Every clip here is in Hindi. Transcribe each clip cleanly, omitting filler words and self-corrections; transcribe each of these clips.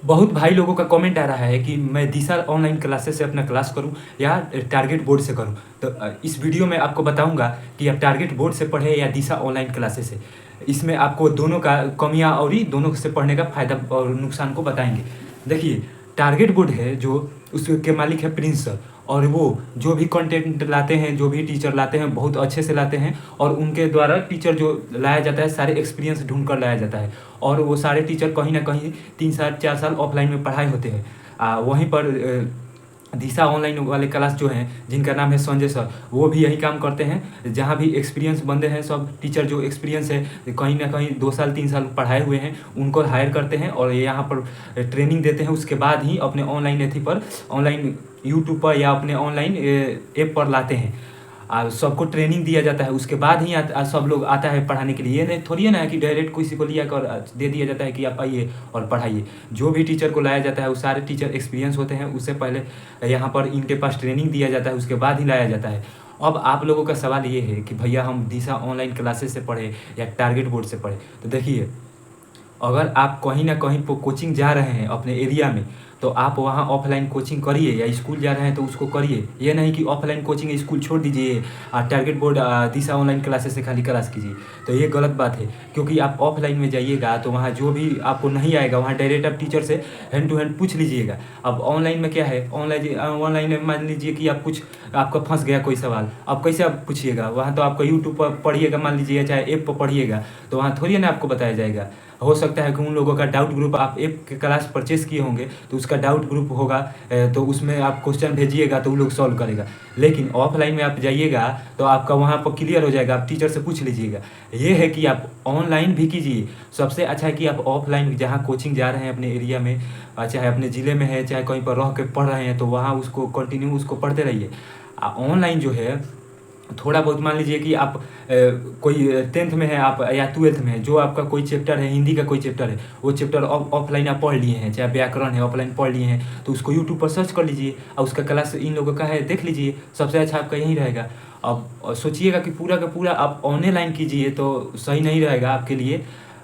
बहुत भाई लोगों का कमेंट आ रहा है कि मैं दिशा ऑनलाइन क्लासेस से अपना क्लास करूं या टारगेट बोर्ड से करूं। तो इस वीडियो में आपको बताऊंगा कि आप टारगेट बोर्ड से पढ़े या दिशा ऑनलाइन क्लासेस से। इसमें आपको दोनों का कमियां और ही दोनों से पढ़ने का फ़ायदा और नुकसान को बताएंगे। देखिए, टारगेट बोर्ड है जो उसके मालिक है प्रिंस सर, और वो जो भी कंटेंट लाते हैं, जो भी टीचर लाते हैं, बहुत अच्छे से लाते हैं। और उनके द्वारा टीचर जो लाया जाता है, सारे एक्सपीरियंस ढूंढ कर लाया जाता है। और वो सारे टीचर कहीं ना कहीं 3 साल 4 साल ऑफलाइन में पढ़ाए होते हैं। वहीं पर दिशा ऑनलाइन वाले क्लास जो हैं, जिनका नाम है संजय सर, वो भी यही काम करते हैं। जहाँ भी एक्सपीरियंस बंदे हैं, सब टीचर जो एक्सपीरियंस है कहीं ना कहीं 2 साल 3 साल पढ़ाए हुए हैं, उनको हायर करते हैं और यहाँ पर ट्रेनिंग देते हैं। उसके बाद ही अपने ऑनलाइन एथी पर, ऑनलाइन यूट्यूब पर या अपने ऑनलाइन ऐप पर लाते हैं। सबको ट्रेनिंग दिया जाता है, उसके बाद ही सब लोग आता है पढ़ाने के लिए। ये नहीं थोड़ी है ना कि डायरेक्ट किसी को लिया कर दे दिया जाता है कि आप आइए और पढ़ाइए। जो भी टीचर को लाया जाता है वो सारे टीचर एक्सपीरियंस होते हैं। उससे पहले यहाँ पर इनके पास ट्रेनिंग दिया जाता है, उसके बाद ही लाया जाता है। अब आप लोगों का सवाल ये है कि भैया हम दिशा ऑनलाइन क्लासेस से पढ़े या टारगेट बोर्ड से पढ़े। तो देखिए, अगर आप कहीं ना कहीं कोचिंग जा रहे हैं अपने एरिया में, तो आप वहाँ ऑफलाइन कोचिंग करिए, या स्कूल जा रहे हैं तो उसको करिए। ये नहीं कि ऑफलाइन कोचिंग स्कूल छोड़ दीजिए, टारगेट बोर्ड दिशा ऑनलाइन क्लासेस से खाली क्लास कीजिए। तो ये गलत बात है, क्योंकि आप ऑफलाइन में जाइएगा तो वहाँ जो भी आपको नहीं आएगा, वहाँ डायरेक्ट आप टीचर से हैंड टू हैंड पूछ लीजिएगा। अब ऑनलाइन में क्या है, ऑनलाइन में मान लीजिए कि आप कुछ आपका फंस गया कोई सवाल, अब कैसे आप पूछिएगा? वहाँ तो आपका यूट्यूब पर पढ़िएगा, मान लीजिए, चाहे ऐप पर पढ़िएगा, तो वहाँ थोड़ी ना आपको बताया जाएगा। हो सकता है कि उन लोगों का डाउट ग्रुप, आप ऐप के क्लास परचेस किए होंगे तो उसका डाउट ग्रुप होगा, तो उसमें आप क्वेश्चन भेजिएगा तो वो लोग सॉल्व करेगा। लेकिन ऑफलाइन में आप जाइएगा तो आपका वहाँ पर क्लियर हो जाएगा, आप टीचर से पूछ लीजिएगा। ये है कि आप ऑनलाइन भी कीजिए। सबसे अच्छा है कि आप ऑफलाइन जहाँ कोचिंग जा रहे हैं अपने एरिया में, चाहे अपने ज़िले में है, चाहे कहीं पर रह के पढ़ रहे हैं, तो वहाँ उसको कंटिन्यू उसको पढ़ते रहिए। ऑनलाइन जो है थोड़ा बहुत, मान लीजिए कि आप कोई 10th में है आप या 12th में है, जो आपका कोई चैप्टर है, हिंदी का कोई चैप्टर है, वो चैप्टर ऑफलाइन आप पढ़ लिए हैं, चाहे व्याकरण है ऑफलाइन पढ़ लिए हैं, तो उसको यूट्यूब पर सर्च कर लीजिए और उसका क्लास इन लोगों का है देख लीजिए। सबसे अच्छा आपका यही रहेगा। अब सोचिएगा कि पूरा का पूरा आप ऑनलाइन कीजिए तो सही नहीं रहेगा आपके लिए।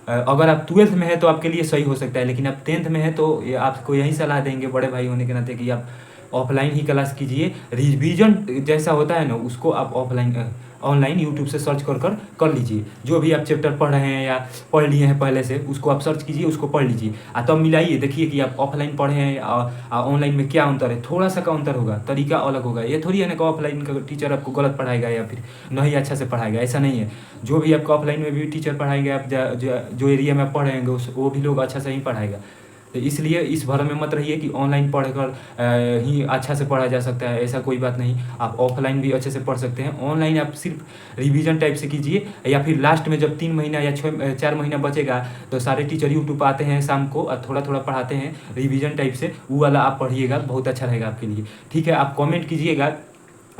अगर आप 12th में है तो आपके लिए सही हो सकता है, लेकिन आप 10th में है तो आपको यही सलाह देंगे बड़े भाई होने के नाते कि आप ऑफलाइन ही क्लास कीजिए। रिवीजन जैसा होता है ना, उसको आप ऑफलाइन ऑनलाइन यूट्यूब से सर्च कर लीजिए। जो भी आप चैप्टर पढ़ रहे हैं या पढ़ लिए हैं पहले से, उसको आप सर्च कीजिए, उसको पढ़ लीजिए। तब मिलाइए, देखिए कि आप ऑफलाइन पढ़े हैं ऑनलाइन में क्या अंतर है। थोड़ा सा का अंतर होगा, तरीका अलग होगा। ये थोड़ी है ना कि ऑफलाइन का टीचर आपको गलत पढ़ाएगा या फिर नहीं अच्छा से पढ़ाएगा, ऐसा नहीं है। जो भी आपको ऑफलाइन में भी टीचर पढ़ाएंगे, आप जो एरिया में आप पढ़ रहे हैं वो भी लोग अच्छा से ही पढ़ाएगा। तो इसलिए इस भरम में मत रहिए कि ऑनलाइन पढ़कर ही अच्छा से पढ़ा जा सकता है, ऐसा कोई बात नहीं। आप ऑफलाइन भी अच्छे से पढ़ सकते हैं। ऑनलाइन आप सिर्फ रिवीजन टाइप से कीजिए, या फिर लास्ट में जब 3 महीना या 4 महीना बचेगा तो सारे टीचर यूट्यूब आते हैं शाम को और थोड़ा थोड़ा पढ़ाते हैं रिवीजन टाइप से, वो वाला आप पढ़िएगा, बहुत अच्छा रहेगा आपके लिए। ठीक है, आप कॉमेंट कीजिएगा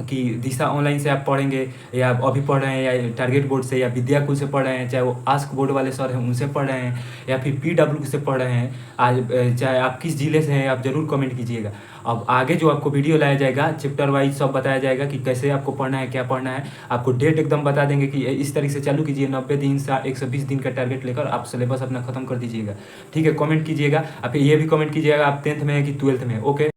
कि दिशा ऑनलाइन से आप पढ़ेंगे या अभी पढ़ रहे हैं, या टारगेट बोर्ड से या विद्याकुल से पढ़ रहे हैं, चाहे वो आस्क बोर्ड वाले सर हैं उनसे पढ़ रहे हैं, या फिर PW से पढ़ रहे हैं। आज चाहे आप किस ज़िले से हैं, आप ज़रूर कमेंट कीजिएगा। अब आगे जो आपको वीडियो लाया जाएगा, चैप्टर वाइज सब बताया जाएगा कि कैसे आपको पढ़ना है, क्या पढ़ना है। आपको डेट एकदम बता देंगे कि इस तरीके से चालू कीजिए, 90 दिन से 120 दिन का टारगेट लेकर आप सिलेबस अपना खत्म कर दीजिएगा। ठीक है, कमेंट कीजिएगा। आप ये भी कमेंट कीजिएगा आप 10th में है कि 12th में है। ओके।